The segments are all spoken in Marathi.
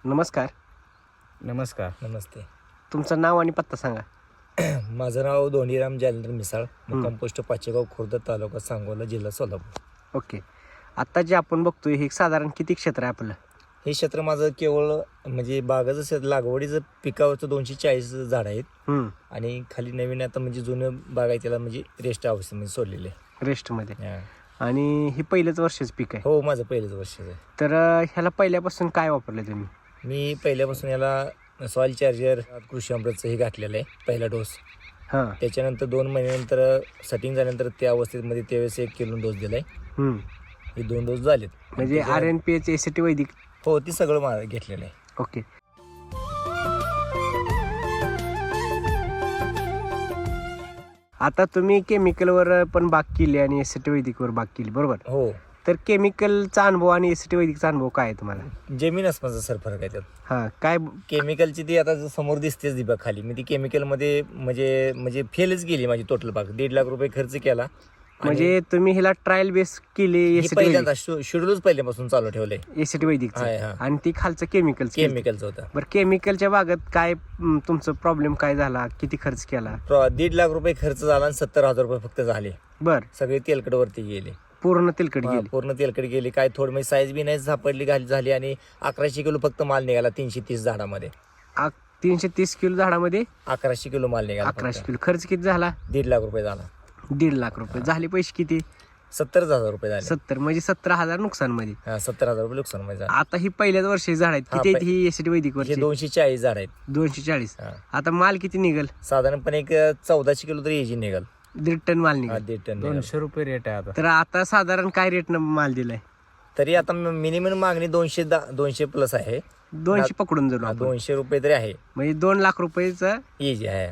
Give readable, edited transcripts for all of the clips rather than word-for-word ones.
नमस्कार. नमस्कार. नमस्ते. तुमचं नाव आणि पत्ता सांगा. माझं नाव धोंडीराम जालंधर मिसाळ, मुक्काम पोस्ट पाचेगाव खुर्द, तालुका सांगोला, जिल्हा सोलापूर. ओके. आता जे आपण बघतोय हे साधारण किती क्षेत्र आहे आपलं? हे क्षेत्र माझं केवळ म्हणजे बागाचं क्षेत्र, लागवडीचं पिकावरचं 240 झाडं आहेत आणि खाली नवीन आता म्हणजे जुनं बाग आहे त्याला म्हणजे रेस्ट अवस्थेमध्ये सोडलेले रेस्टमध्ये. आणि हे पहिलंच वर्षाचं पीक आहे? हो, माझं पहिलंच वर्ष आहे. तर ह्याला पहिल्यापासून काय वापरलं तुम्ही? मी पहिल्यापासून याला सॉइल चार्जर, कृषी अमृतचं हे घातलेलं आहे पहिला डोस. हां. त्याच्यानंतर 2 महिन्यानंतर सेटिंग झाल्यानंतर त्या अवस्थेमध्ये त्यावेळेस 1 किलो डोस दिलाय. हे 2 डोस झालेत. म्हणजे RNPH ACT वैदिक? हो, ती सगळं मला घेतलेलं आहे. ओके. आता तुम्ही केमिकलवर पण बाग केली आणि ACT वैदिकवर बाग केली, बरोबर? हो. तर केमिकलचा अनुभव आणि ACT वैदिकचा अनुभव काय आहे तुम्हाला? जमीन आसमानचा सर फरक आहे त्यात. हां. काय केमिकलची ती आता समोर दिसतेच ती बाग खाली, मी ती केमिकलमध्ये म्हणजे फेलच गेली माझी टोटल बाग. 1.5 लाख रुपये खर्च केला. म्हणजे तुम्ही ह्याला ट्रायल बेस केली? पहिल्यांदा शेड्यूलच पहिल्यापासून चालू ठेवलंय ACT वैदिक आणि ती खालचं केमिकलचं होतं. बरं, केमिकलच्या बागात काय तुमचं प्रॉब्लेम काय झाला? किती खर्च केला? 1.5 लाख रुपये खर्च झाला आणि 70,000 रुपये फक्त झाले. बर. सगळे तेलकटवरती गेले. पूर्ण तेलकट गेली? पूर्ण तेलकट गेली. काय थोडी म्हणजे साईज बी नाही सापडली झाली आणि 1100 किलो फक्त माल निघाला 330 झाडामध्ये. 330 किलो झाडामध्ये 1100 किलो माल निघाला. 1100 किलो. खर्च किती झाला? 1.5 लाख रुपये झाला. 1.5 लाख रुपये झाले. पैसे किती? 70,000 रुपये झाले. 70 म्हणजे 17,000 नुकसान मध्ये. 70,000 रुपये नुकसान मध्ये. आता ही पहिल्याच वर्षी झाड आहेत. किती आहेत ही ACT वैदिक वर्षी? 240 झाड आहेत. 240. आता माल किती निघल? साधारणपणे एक 1400 किलो तरी एजी निघाल. 1.5 टन माल निघाल. 1.5 टन. 200 रुपये रेट आहे आता. तर आता साधारण काय रेट न माल दिलाय? तरी आता मिनिमम मागणी 200 प्लस आहे. 200 पकडून जाऊ. 200 रुपये तरी आहे. म्हणजे 2 लाख रुपयेचा एजी आहे.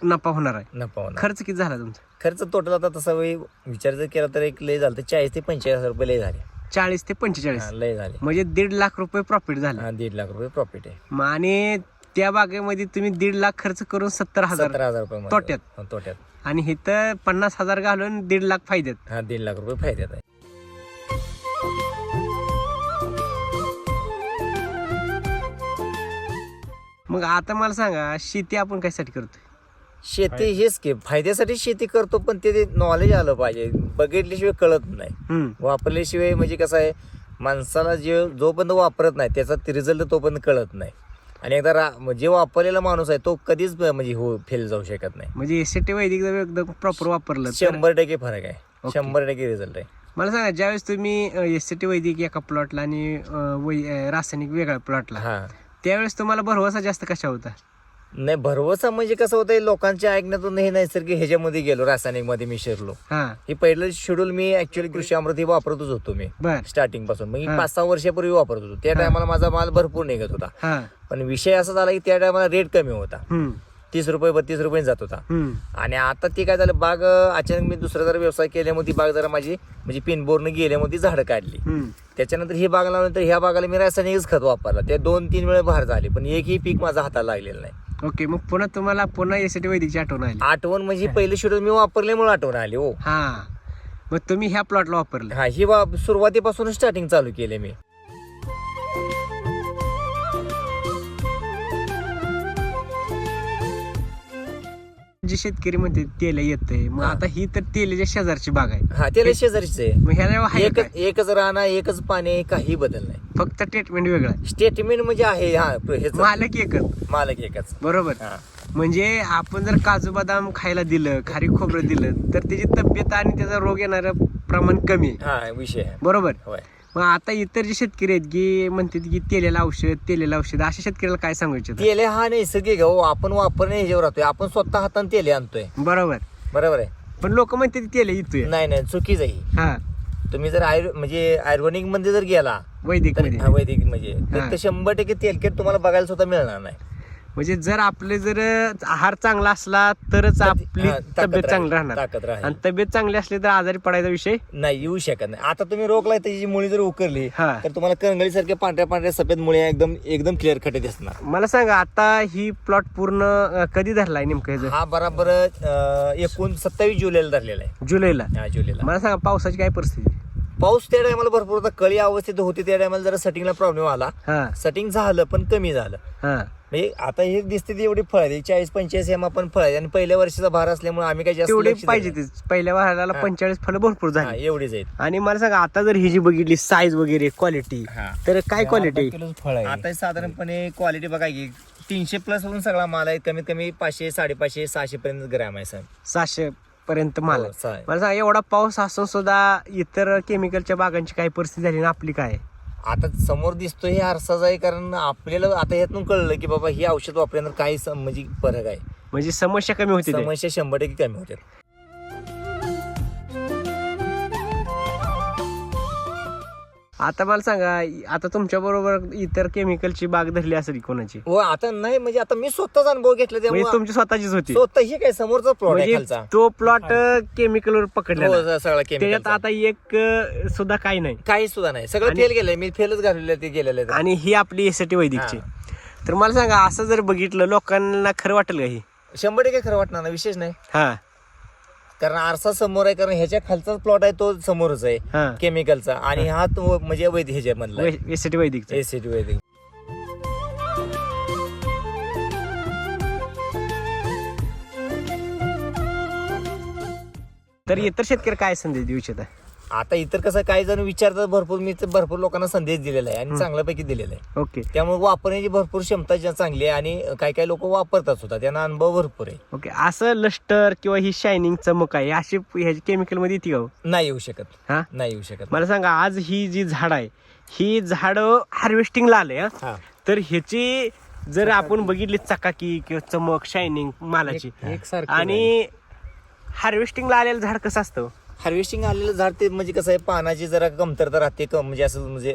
नफा होणार आहे. नफा होणार. खर्च किती झाला तुमचा? खर्च टोटल आता तसा विचार जर केला तर एक लय झालं तर 40 ते 45,000 रुपये लय झाले. 40 ते 45 लय झाले. म्हणजे 1.5 लाख रुपये प्रॉफिट झालं. 1.5 लाख रुपये प्रॉफिट आहे. आणि त्या बागेमध्ये तुम्ही 1.5 लाख खर्च करून 70,000 रुपये तोट्यात आणि हे तर 50,000 घालून 1.5 लाख फायद्यात. 1.5 लाख रुपये फायद्यात आहे. मग आता मला सांगा, शेती आपण कशासाठी करतोय? शेती हेच की फायद्यासाठी शेती करतो, पण ते नॉलेज आलं पाहिजे. बघितल्याशिवाय कळत नाही. वापरल्याशिवाय म्हणजे कसं आहे, माणसाला जोपर्यंत वापरत नाही त्याचा रिझल्ट तोपर्यंत कळत नाही. आणि एकदा जे वापरलेला माणूस आहे तो कधीच म्हणजे फेल जाऊ शकत नाही. म्हणजे ACT वैदिक एकदम प्रॉपर वापरलं 100% फरक आहे. 100% रिझल्ट आहे. मला सांगा, ज्यावेळेस तुम्ही ACT वैदिक एका प्लॉटला आणि रासायनिक वेगळ्या प्लॉटला, त्यावेळेस तुम्हाला भरवसा जास्त कशा होता? नाही, भरवसा म्हणजे कसं होतं, लोकांच्या ऐकण्यातून हे नैसर्गिक ह्याच्यामध्ये गेलो, रासायनिक मध्ये मी शिरलो. हे पहिलं शेड्यूल मी ऍक्च्युअली कृषी अमृत हे वापरतच होतो मी स्टार्टिंग पासून. मी 5-6 वर्षापूर्वी वापरत होतो. त्या टायमाला माझा माल भरपूर निघत होता. पण विषय असा झाला की त्या टायमाला रेट कमी होता. 30 रुपये 32 रुपये जात होता. आणि आता ते काय झालं, बाग अचानक मी दुसरा जरा व्यवसाय केल्यामुळे ती बाग जरा माझी म्हणजे पिनबोर्न गेल्यामुळे ती झाडं काढली. त्याच्यानंतर ही बाग लावल्यानंतर ह्या बागाला मी रासायनिकच खत वापरला. त्या 2-3 वेळा बाहेर झाले, पण एकही पीक माझा हाताला लागलेलं नाही. ओके. मग पुन्हा ACT वैदिकची आठवण आली? आठवण म्हणजे पहिले शेड्यूल मी वापरल्यामुळे आठवण आली. हो. मग तुम्ही ह्या प्लॉटला वापरलं? ही सुरुवातीपासून स्टार्टिंग चालू केले मी. जे शेतकरी म्हणते तेल येतंय, मग आता ही तर तेलाच्या शेजारची बाग आहे. तेल शेजारीच आहे. मग ह्याला एकच राहणार, एकच पाणी, काही बदल नाही. फक्त ट्रीटमेंट वेगळं. स्टेटमेंट म्हणजे आहे मालक एकच. बरोबर. म्हणजे आपण जर काजू बदाम खायला दिलं, खारी खोबरं दिलं, तर त्याची तब्येत आणि त्याचा रोग येणारं प्रमाण कमी आहे. विषय बरोबर. मग आता इतर जे शेतकरी आहेत की म्हणतात की तेलेला औषध, अशा शेतकऱ्याला काय सांगायचं? तेल हा नैसर्गिक आहे. आपण वापरणे ह्याच्यावर राहतोय. आपण स्वतः हाताने तेल आणतोय. बरोबर आहे. पण लोक म्हणतात तेल येतोय. नाही, चुकीच आहे. तुम्ही जर आयुर्वेदिक मध्ये जर गेला, वैदिक म्हणजे तर 100% तेलकट तुम्हाला बघायला सुद्धा मिळणार नाही. म्हणजे जर आपले जर आहार चांगला असला तरच आपली तब्येत चांगली राहणार. आणि तब्येत चांगली असली तर आजारी पडायचा विषय नाही येऊ शकत नाही. आता तुम्ही रोखलाय, त्याची मुळी जर उकरली तर तुम्हाला करंगळी सारख्या पांढऱ्या सफेद मुळी एकदम क्लिअर कट दिसणार. मला सांगा, आता ही प्लॉट पूर्ण कधी धरलाय नेमकं? हा बरोबर 27 जुलैला धरलेला आहे. जुलैला. जुलैला. मला सांगा, पावसाची काय परिस्थिती? पाऊस त्या टायमाला भरपूर होता, कळी अवस्थेत होती त्या टायमाला जरा सेटिंगला प्रॉब्लेम आला. सेटिंग झालं पण कमी झालं. म्हणजे आता हे दिसते ती एवढी फळ आहे 40-45 एम आपण फळ आहे आणि पहिल्या वर्षीचा भार असल्यामुळे आम्ही काही तेवढे जास्त पाहिजे. पहिल्या वाहनाला 45 फळं भरपूर झाली एवढीच आहेत. आणि मला सांगा आता जर ही जी बघितली साईज वगैरे क्वालिटी, तर काय क्वालिटी फळ आहे. आता साधारणपणे क्वालिटी बघा की 300 प्लस होऊन सगळा माल आहे. कमीत कमी 500, 550, 600 पर्यंत ग्रॅम आहे सर. 700 पर्यंत माल आहे. हो, मला सांगा एवढा पाऊस असून सुद्धा इतर केमिकलच्या बागांची काय परिस्थिती झाली ना आपली काय? आता समोर दिसतोय हे आरसाच आहे, कारण आपल्याला आता ह्यातून कळलं की बाबा ही औषध वापरल्यानंतर काही म्हणजे फरक आहे. म्हणजे समस्या कमी होती. समस्या 100% कमी होते. आता मला सांगा, आता तुमच्या बरोबर इतर केमिकलची बाग धरली असेल कोणाची? हो आता नाही, म्हणजे आता मी स्वतःच अनुभव घेतला म्हणजे त्यामुळे तुमची स्वतःचीच होती? स्वतः ही काय समोरचा प्लॉट आहे म्हणजे खालचा, तो प्लॉट केमिकलवर पकडला सगळा त्याच्यात केमिकल. आता एक सुद्धा काही नाही, काही सुद्धा नाही, सगळं फेल गेलंय. मी फेलच घालवलेलं ते गेलेलं आहे. आणि ही आपली एसटी वैदिकची. तर मला सांगा, असं जर बघितलं लोकांना खरं वाटेल का ही? 100% खरं वाटणार ना, विशेष नाही. हा, कारण आरसा समोर आहे, कारण ह्याच्या खालचा प्लॉट आहे तो समोरच आहे हा, केमिकलचा, आणि हा तो म्हणजे वैदिक ह्याच्या मधला एसटी वैदिकचा. एसिड वैदिक. तर इतर शेतकरी काय संदेश देऊ इच्छित आहे? आता इतर कसं काही जण विचारतात भरपूर, मी तर भरपूर लोकांना संदेश दिलेला आहे आणि चांगल्यापैकी दिलेला आहे. ओके त्यामुळे वापरण्याची भरपूर क्षमता चांगली आहे आणि काही काही लोक वापरतात सुद्धा, त्यांना अनुभव भरपूर आहे. ओके. असं लस्टर किंवा ही शायनिंग चमक आहे अशी ह्याची केमिकल मध्ये येते का हो? नाही येऊ शकत. हा, नाही येऊ शकत. मला सांगा, आज ही जी झाड आहे ही झाड हार्वेस्टिंगला आले, तर ह्याची जर आपण बघितली चकाकी किंवा चमक शायनिंग मालाची, आणि हार्वेस्टिंगला आलेलं झाड कसं असतं? हार्वेस्टिंग आलेलं झाड ते म्हणजे कसं आहे, पानाची जरा कमतरता राहते, म्हणजे असं म्हणजे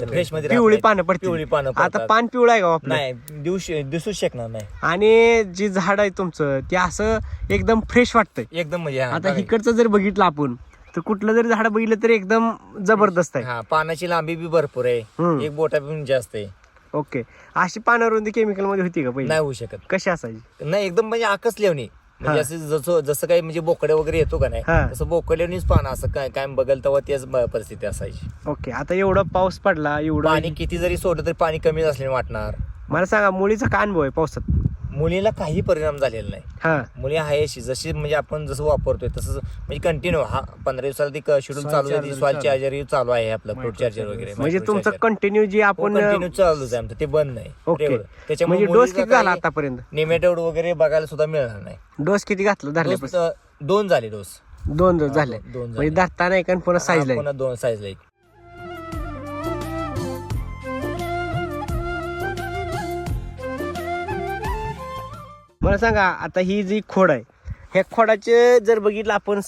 फ्रेश मध्ये पिवळी पानं पडते. पिवळी पानं आता पडतात. पान पिवळं आहे का आपलं? नाही दिसूच शकणार नाही. आणि जी झाड आहे तुमचं ते असं एकदम फ्रेश वाटतंय एकदम म्हणजे आता इकडचं जर बघितलं आपण, तर कुठलं जरी झाड बघितलं तर एकदम जबरदस्त आहे. हा, पानाची लांबी बी भरपूर आहे, एक बोटापेक्षा जास्त आहे. ओके. अशी पानावरून केमिकल मध्ये होती का पहिले? नाही होऊ शकत. कशी असायची? नाही, एकदम म्हणजे आकस लेवणी, म्हणजे असं जसं काही म्हणजे बोकडे वगैरे येतो का नाही, तसं बोकड्यावरच पानं असं काय बघल तेव्हा तेच परिस्थिती असायची. ओके. आता एवढं पाऊस पडला, एवढं पाणी किती जरी सोडलं तरी पाणी कमी असल्याने वाटणार. मला सांगा, मुलीचा काय अनुभव आहे पावसात? मुलीला काही परिणाम झालेला नाही. हा, मुली आहे अशी जशी म्हणजे आपण जसं वापरतोय तसंच, म्हणजे कंटिन्यू 15 दिवसाला ती शेड्यूल चालू आहे. सॉइल चार्जर चालू आहे आपलं, फ्रूट चार्जर वगैरे. म्हणजे तुमचं कंटिन्यू जे आपण कंटिन्यू चालूच आहे आमचं, ते बंद नाही. ओके. त्याच्यामुळे म्हणजे डोस किती झाला आतापर्यंत? निमेटोड वगैरे बघायला सुद्धा मिळणार नाही. डोस किती घातलं धरल्यापासून? डोस 2 झाले. डोस 2 डोस झाले. 2 म्हणजे धरताना एक आणि पुन्हा साईजला पुन्हा 2 साईजला एक. मला सांगा, आता ही जी खोड आहे, ह्या खोडाचे जर बघितलं आपण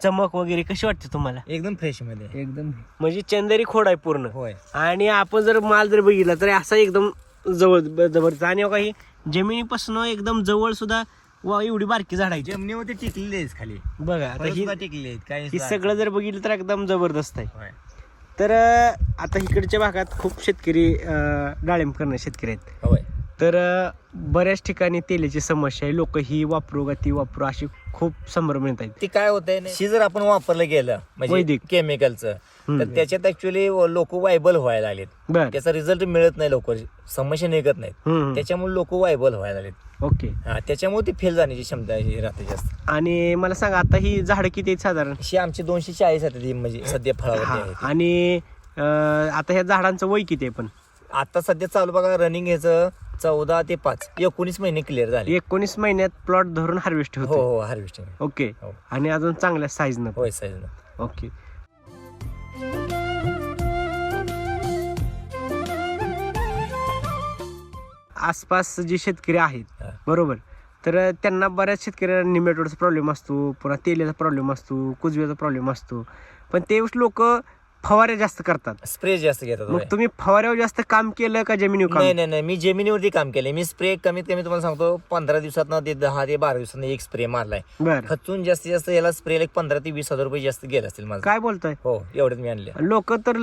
चमक वगैरे कशी वाटते तुम्हाला? एकदम फ्रेश मध्ये, एकदम म्हणजे चंदेरी खोड आहे पूर्ण. होय. आणि आपण जर माल जर बघितला तर असा एकदम जवळ जबरदस्त. आणि काही जमिनीपासून एकदम जवळ सुद्धा एवढी बारकी झाड आहे, जमिनीवरती टिकलेली आहे खाली बघा. आता ही टिकली आहेत. ही सगळं जर बघितलं तर एकदम जबरदस्त आहे. तर आता इकडच्या भागात खूप शेतकरी डाळिंब करणारे शेतकरी आहेत. होय. तर बऱ्याच ठिकाणी तेलाची समस्या आहे, लोक ही वापरू का ती वापरू अशी खूप संभ्रम येत आहेत. ती काय होतंय, ही जर आपण वापरलं गेलं म्हणजे वैदिक केमिकलचं, तर त्याच्यात ऍक्च्युअली लोक वायबल व्हायला लागलेत. बर. त्याचा रिझल्ट मिळत नाही, लोक समस्या निघत नाहीत, त्याच्यामुळे लोक वायबल व्हायला लागलेत. ओके. त्याच्यामुळे ती फेल जाण्याची क्षमता ही राहते जास्त. आणि मला सांगा, आता ही झाडं किती आहेत साधारण? ही आमची 240 आहेत ही, म्हणजे सध्या फळावरती आहेत. आणि आता ह्या झाडांचं वय किती आहे? पण आता सध्या चालू बघा रनिंग ह्याचं 14 ते 5 19 महिने क्लिअर झाले. 19 महिन्यात प्लॉट धरून हार्वेस्ट होतो. हो, हार्वेस्टिंग. ओके. हो. आणि अजून चांगल्या साईज न. होय, साईज. ओके. आसपास जे शेतकरी आहेत, बरोबर, तर त्यांना बऱ्याच शेतकऱ्यांना निमेटोडचा प्रॉब्लेम असतो, पुन्हा तेलाचा प्रॉब्लेम असतो, कुजव्याचा प्रॉब्लेम असतो, पण ते लोक फवारे जास्त करतात, स्प्रे जास्त घेतात. मग तुम्ही फवाऱ्यावर जास्त काम केलं का जमिनीवर काम? नाही, मी जमिनीवरती काम केलंय. मी स्प्रे कमीत कमी तुम्हाला सांगतो 15 दिवसात 10 ते 12 दिवसांना एक स्प्रे मारलाय. बरं. खचून जास्तीत जास्त याला स्प्रे 15 ते 20 हजार रुपये जास्त गेले असतील माझं. काय बोलताय? हो, एवढेच मी आणले. लोक तर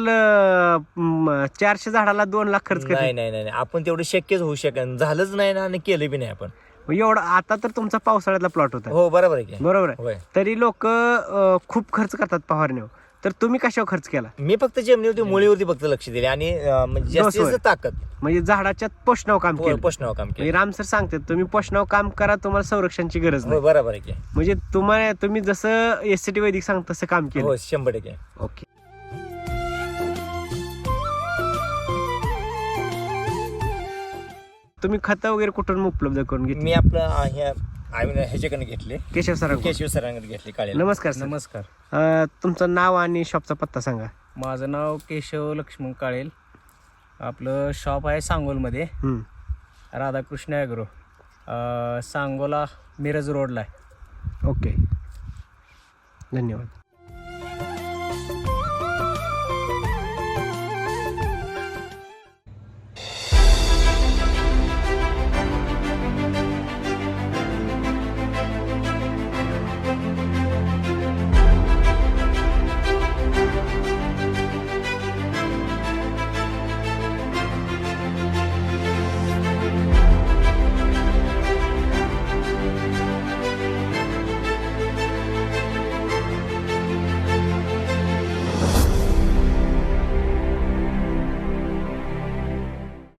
400 झाडाला 2 लाख खर्च करतात. नाही, आपण तेवढं शक्यच होऊ शकत झालंच नाही ना, आणि केलं बी नाही आपण. एवढा आता तर तुमचा पावसाळ्यातला प्लॉट होता. हो, बरोबर आहे की. बरोबर आहे. होय. तरी लोक खूप खर्च करतात फवारण्यावर. तर तुम्ही कशावर खर्च केला? मी फक्त जमिनीवरती मुळीवरती फक्त लक्ष दिले आणि म्हणजे जास्तीत जास्त ताकद म्हणजे झाडाच्या पोषणावर काम केलं. पोषणावर काम म्हणजे केलं. राम सर सांगतात तुम्ही पोषणावर काम करा, तुम्हाला संरक्षणाची गरज हो, नाही. बरोबर आहे की. म्हणजे तुम्ही जसं एससीटी वैदिक सांग तसं काम केलं. हो 100%. ओके. तुम्ही खतं वगैरे कुठून उपलब्ध करून घेतली? मी आपलं ह्याच्याकडे घेतले, केशव सर. केशव सरांकडे घेतले काळे. नमस्कार सर. नमस्कार. तुमचं नाव आणि शॉपचा पत्ता सांगा. माझं नाव केशव लक्ष्मण काळेल. आपलं शॉप आहे सांगोलमध्ये, राधाकृष्ण ॲग्रो, सांगोला मिरज रोडला आहे. ओके, धन्यवाद.